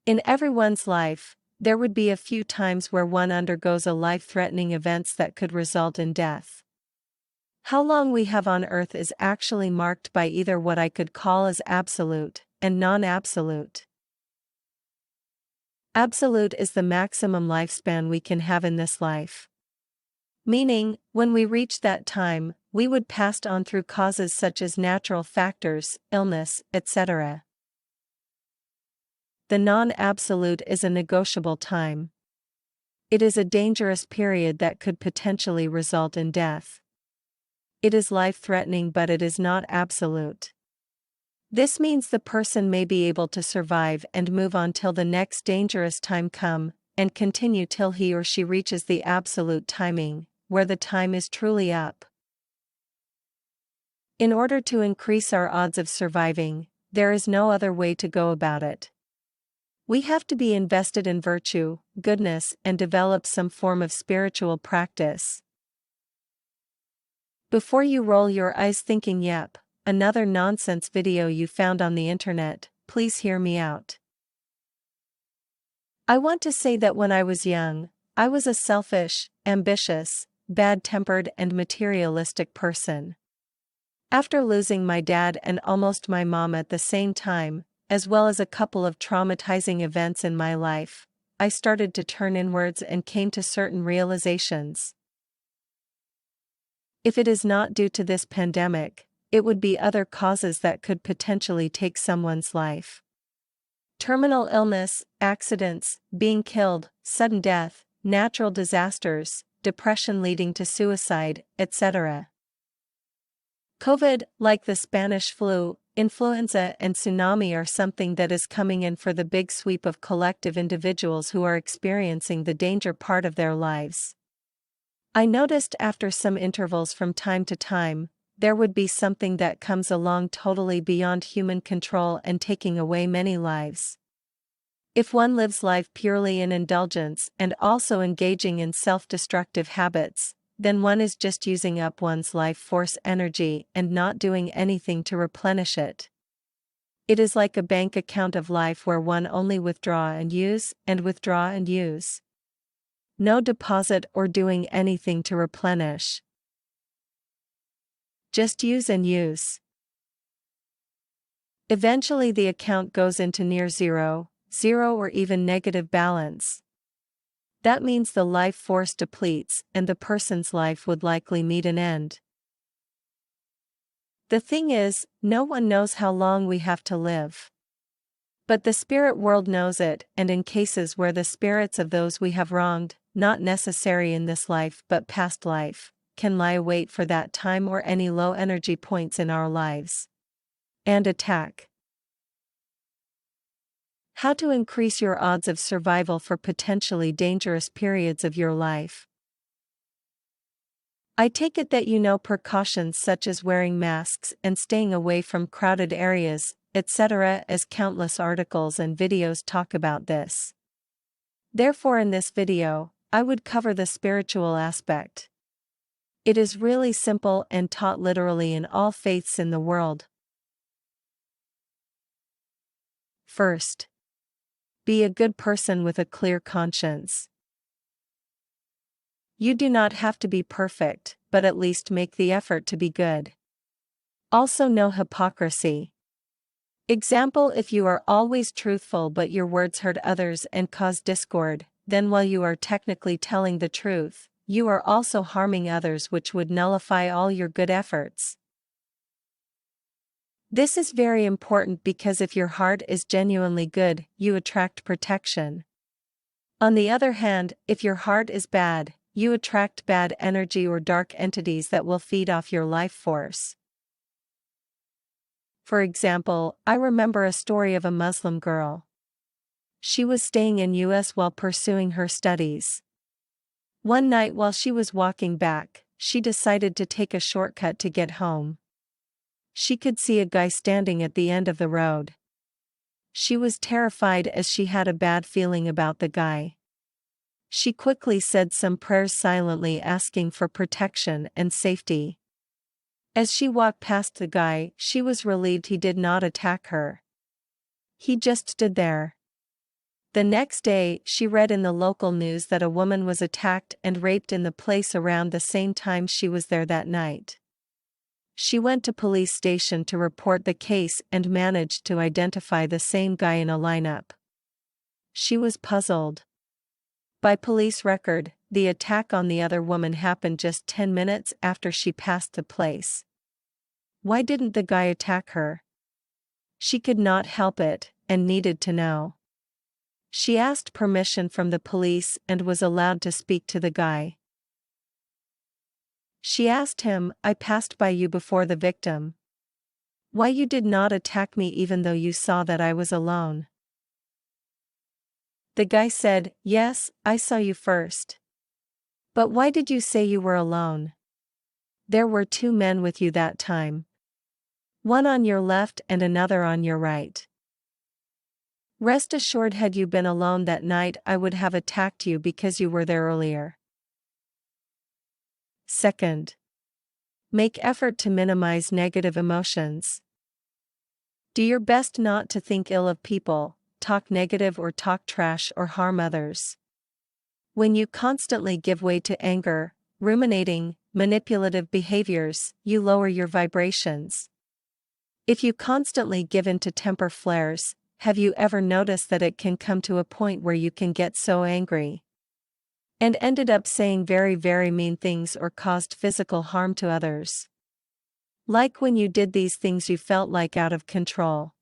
In everyone's life, there would be a few times where one undergoes a life-threatening events that could result in death. How long we have on Earth is actually marked by either what I could call as absolute and non-absolute. Absolute is the maximum lifespan we can have in this life. Meaning, when we reach that time, we would pass on through causes such as natural factors, illness, etc. The non-absolute is a negotiable time. It is a dangerous period that could potentially result in death. It is life-threatening, but it is not absolute. This means the person may be able to survive and move on till the next dangerous time come, and continue till he or she reaches the absolute timing, where the time is truly up. In order to increase our odds of surviving, there is no other way to go about it. We have to be invested in virtue, goodness, and develop some form of spiritual practice. Before you roll your eyes thinking, "Yep, another nonsense video you found on the internet," please hear me out. I want to say that when I was young, I was a selfish, ambitious, bad-tempered and materialistic person. After losing my dad and almost my mom at the same time, as well as a couple of traumatizing events in my life, I started to turn inwards and came to certain realizations. If it is not due to this pandemic, it would be other causes that could potentially take someone's life. Terminal illness, accidents, being killed, sudden death, natural disasters, depression leading to suicide, etc. COVID, like the Spanish flu, influenza, and tsunami, are something that is coming in for the big sweep of collective individuals who are experiencing the danger part of their lives. I noticed after some intervals from time to time, there would be something that comes along totally beyond human control and taking away many lives. If one lives life purely in indulgence and also engaging in self-destructive habits, then one is just using up one's life force energy and not doing anything to replenish it. It is like a bank account of life where one only withdraw and use, and withdraw and use. No deposit or doing anything to replenish. Just use and use. Eventually the account goes into near zero, or even negative balance. That means the life force depletes and the person's life would likely meet an end. The thing is, no one knows how long we have to live. But the spirit world knows it, and in cases where the spirits of those we have wronged, not necessary in this life but past life, can lie await for that time or any low energy points in our lives, and attack. How to increase your odds of survival for potentially dangerous periods of your life. I take it that you know precautions such as wearing masks and staying away from crowded areas, etc., as countless articles and videos talk about this. Therefore, in this video, I would cover the spiritual aspect. It is really simple and taught literally in all faiths in the world. First, be a good person with a clear conscience. You do not have to be perfect, but at least make the effort to be good. Also, no hypocrisy. Example: if you are always truthful but your words hurt others and cause discord, then while you are technically telling the truth, you are also harming others, which would nullify all your good efforts. This is very important because if your heart is genuinely good, you attract protection. On the other hand, if your heart is bad, you attract bad energy or dark entities that will feed off your life force. For example, I remember a story of a Muslim girl. She was staying in US while pursuing her studies. One night while she was walking back, she decided to take a shortcut to get home. She could see a guy standing at the end of the road. She was terrified as she had a bad feeling about the guy. She quickly said some prayers silently, asking for protection and safety. As she walked past the guy, she was relieved he did not attack her. He just stood there. The next day, she read in the local news that a woman was attacked and raped in the place around the same time she was there that night. She went to police station to report the case and managed to identify the same guy in a lineup. She was puzzled. By police record, the attack on the other woman happened just 10 minutes after she passed the place. Why didn't the guy attack her? She could not help it, and needed to know. She asked permission from the police and was allowed to speak to the guy. She asked him, "I passed by you before the victim. Why you did not attack me even though you saw that I was alone?" The guy said, "Yes, I saw you first. But why did you say you were alone? There were 2 men with you that time. One on your left and another on your right. Rest assured, had you been alone that night, I would have attacked you because you were there earlier." Second, make effort to minimize negative emotions. Do your best not to think ill of people, talk negative or talk trash or harm others. When you constantly give way to anger, ruminating, manipulative behaviors, you lower your vibrations. If you constantly give in to temper flares, have you ever noticed that it can come to a point where you can get so angry and ended up saying very, very mean things or caused physical harm to others? Like when you did these things, you felt like out of control.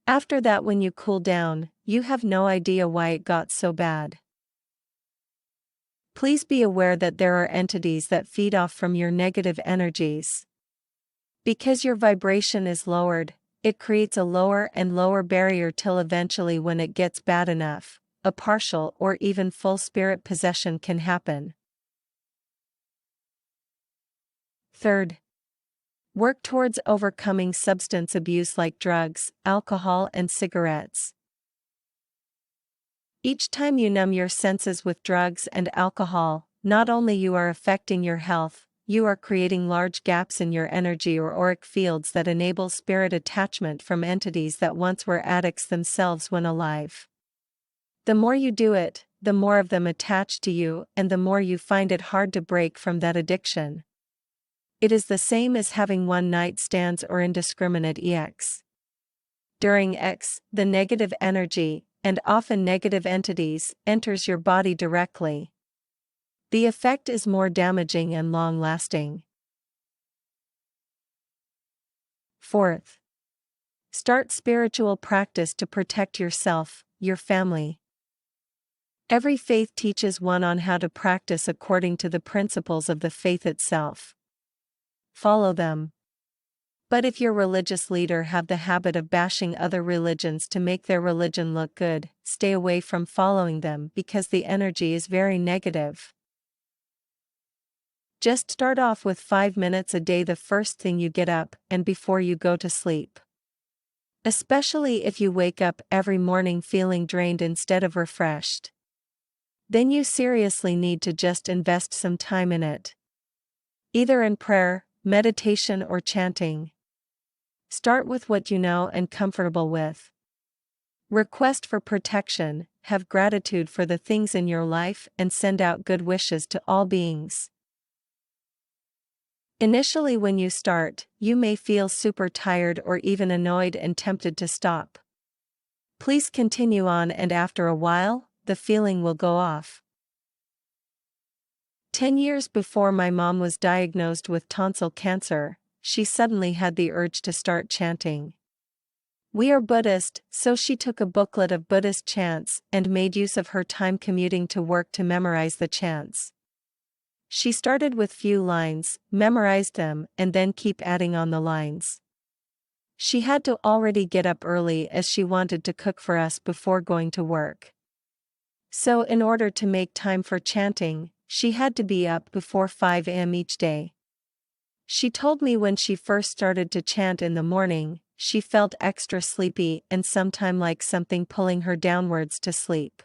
After that, when you cool down, you have no idea why it got so bad. Please be aware that there are entities that feed off from your negative energies. Because your vibration is lowered, it creates a lower and lower barrier till eventually, when it gets bad enough, a partial or even full spirit possession can happen. Third, work towards overcoming substance abuse like drugs, alcohol, and cigarettes. Each time you numb your senses with drugs and alcohol, not only you are affecting your health, you are creating large gaps in your energy or auric fields that enable spirit attachment from entities that once were addicts themselves when alive. The more you do it, the more of them attach to you, and the more you find it hard to break from that addiction. It is the same as having one-night stands or indiscriminate EX. During X, the negative energy, and often negative entities, enters your body directly. The effect is more damaging and long-lasting. Fourth, start spiritual practice to protect yourself, your family. Every faith teaches one on how to practice according to the principles of the faith itself. Follow them. But if your religious leader have the habit of bashing other religions to make their religion look good, stay away from following them because the energy is very negative. Just start off with 5 minutes a day the first thing you get up and before you go to sleep. Especially if you wake up every morning feeling drained instead of refreshed. Then you seriously need to just invest some time in it. Either in prayer, meditation, or chanting. Start with what you know and comfortable with. Request for protection, have gratitude for the things in your life, and send out good wishes to all beings. Initially, when you start, you may feel super tired or even annoyed and tempted to stop. Please continue on, and after a while, the feeling will go off. 10 years before my mom was diagnosed with tonsil cancer, she suddenly had the urge to start chanting. We are Buddhist, so she took a booklet of Buddhist chants and made use of her time commuting to work to memorize the chants. She started with few lines, memorized them, and then keep adding on the lines. She had to already get up early as she wanted to cook for us before going to work. So in order to make time for chanting, she had to be up before 5 a.m. each day. She told me when she first started to chant in the morning, she felt extra sleepy and sometime like something pulling her downwards to sleep.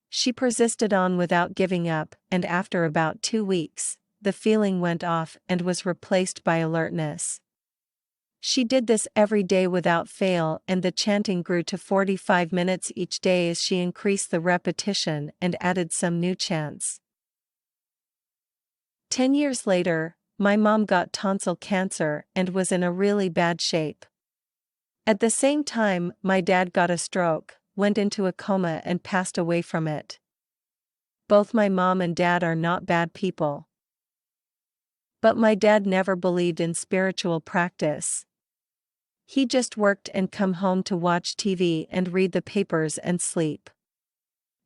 She persisted on without giving up, and after about 2 weeks, the feeling went off and was replaced by alertness. She did this every day without fail, and the chanting grew to 45 minutes each day as she increased the repetition and added some new chants. 10 years later, my mom got tonsil cancer and was in a really bad shape. At the same time, my dad got a stroke, went into a coma and passed away from it. Both my mom and dad are not bad people. But my dad never believed in spiritual practice. He just worked and come home to watch TV and read the papers and sleep.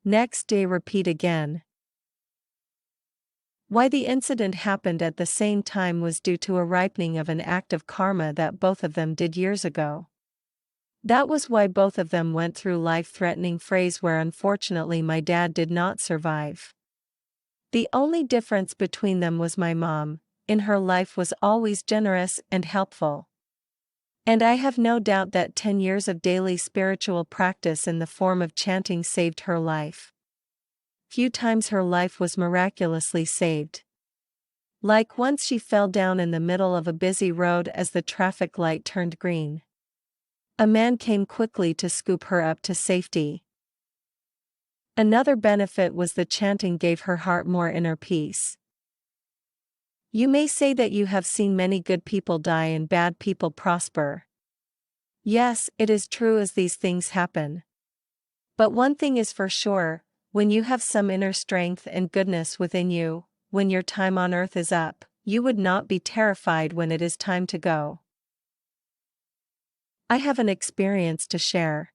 Next day repeat again. Why the incident happened at the same time was due to a ripening of an act of karma that both of them did years ago. That was why both of them went through life-threatening phase where unfortunately my dad did not survive. The only difference between them was my mom, in her life, was always generous and helpful. And I have no doubt that 10 years of daily spiritual practice in the form of chanting saved her life. Few times her life was miraculously saved. Like once she fell down in the middle of a busy road as the traffic light turned green. A man came quickly to scoop her up to safety. Another benefit was the chanting gave her heart more inner peace. You may say that you have seen many good people die and bad people prosper. Yes, it is true as these things happen. But one thing is for sure, when you have some inner strength and goodness within you, when your time on earth is up, you would not be terrified when it is time to go. I have an experience to share.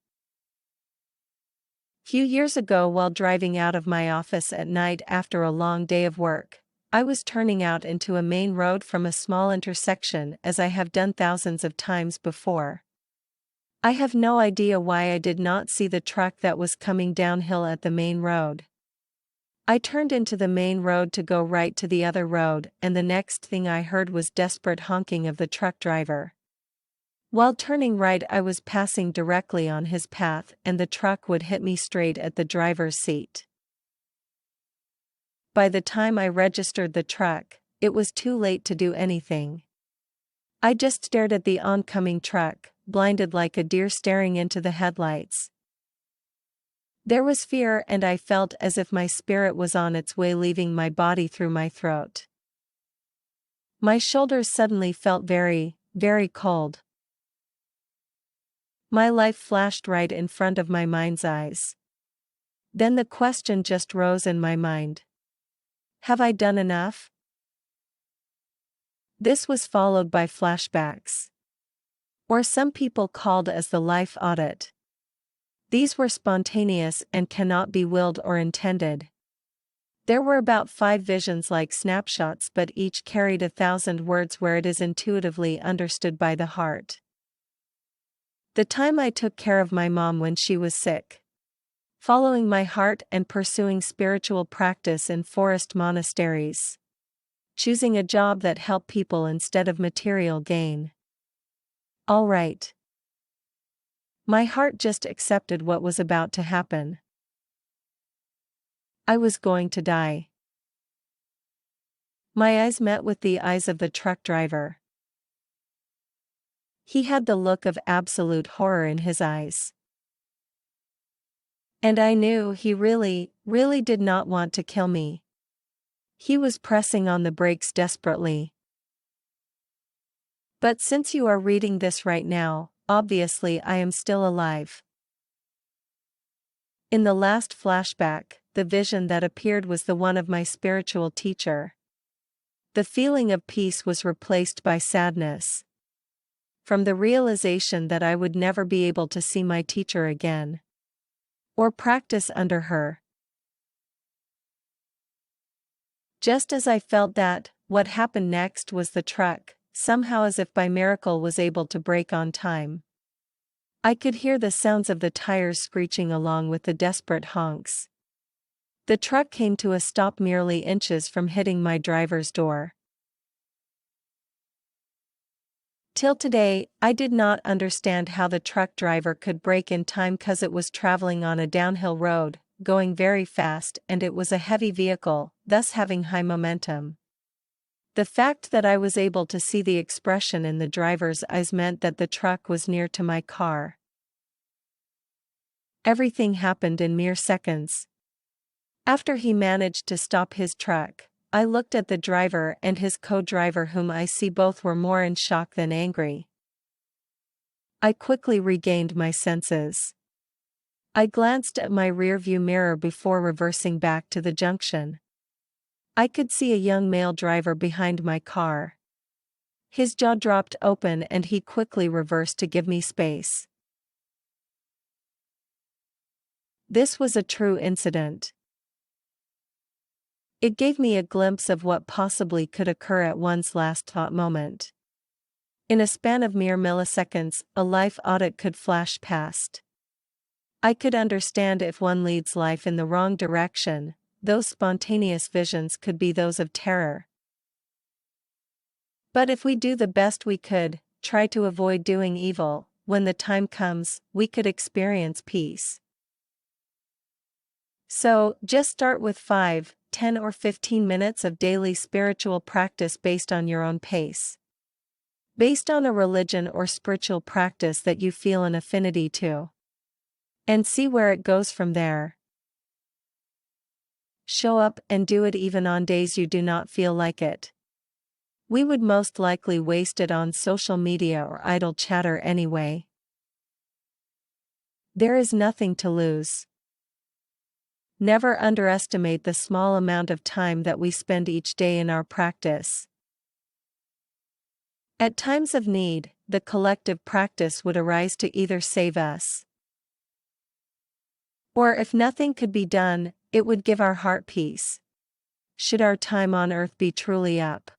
Few years ago, while driving out of my office at night after a long day of work, I was turning out into a main road from a small intersection as I have done thousands of times before. I have no idea why I did not see the truck that was coming downhill at the main road. I turned into the main road to go right to the other road, and the next thing I heard was desperate honking of the truck driver. While turning right, I was passing directly on his path and the truck would hit me straight at the driver's seat. By the time I registered the truck, it was too late to do anything. I just stared at the oncoming truck, blinded like a deer staring into the headlights. There was fear, and I felt as if my spirit was on its way leaving my body through my throat. My shoulders suddenly felt very, very cold. My life flashed right in front of my mind's eyes. Then the question just rose in my mind. Have I done enough? This was followed by flashbacks. Or some people called as the life audit. These were spontaneous and cannot be willed or intended. There were about 5 visions like snapshots, but each carried 1,000 words where it is intuitively understood by the heart. The time I took care of my mom when she was sick. Following my heart and pursuing spiritual practice in forest monasteries. Choosing a job that helped people instead of material gain. All right. My heart just accepted what was about to happen. I was going to die. My eyes met with the eyes of the truck driver. He had the look of absolute horror in his eyes. And I knew he really, really did not want to kill me. He was pressing on the brakes desperately. But since you are reading this right now, obviously I am still alive. In the last flashback, the vision that appeared was the one of my spiritual teacher. The feeling of peace was replaced by sadness. From the realization that I would never be able to see my teacher again. Or practice under her. Just as I felt that, what happened next was the truck, somehow as if by miracle, was able to brake on time. I could hear the sounds of the tires screeching along with the desperate honks. The truck came to a stop merely inches from hitting my driver's door. Till today, I did not understand how the truck driver could brake in time, cause it was traveling on a downhill road, going very fast, and it was a heavy vehicle, thus having high momentum. The fact that I was able to see the expression in the driver's eyes meant that the truck was near to my car. Everything happened in mere seconds. After he managed to stop his truck, I looked at the driver and his co-driver, whom I see both were more in shock than angry. I quickly regained my senses. I glanced at my rearview mirror before reversing back to the junction. I could see a young male driver behind my car. His jaw dropped open and he quickly reversed to give me space. This was a true incident. It gave me a glimpse of what possibly could occur at one's last thought moment. In a span of mere milliseconds, a life audit could flash past. I could understand if one leads life in the wrong direction. Those spontaneous visions could be those of terror. But if we do the best we could, try to avoid doing evil, when the time comes, we could experience peace. So, just start with 5, 10 or 15 minutes of daily spiritual practice based on your own pace. Based on a religion or spiritual practice that you feel an affinity to. And see where it goes from there. Show up and do it even on days you do not feel like it. We would most likely waste it on social media or idle chatter anyway. There is nothing to lose. Never underestimate the small amount of time that we spend each day in our practice. At times of need, the collective practice would arise to either save us, or if nothing could be done, it would give our heart peace. Should our time on earth be truly up.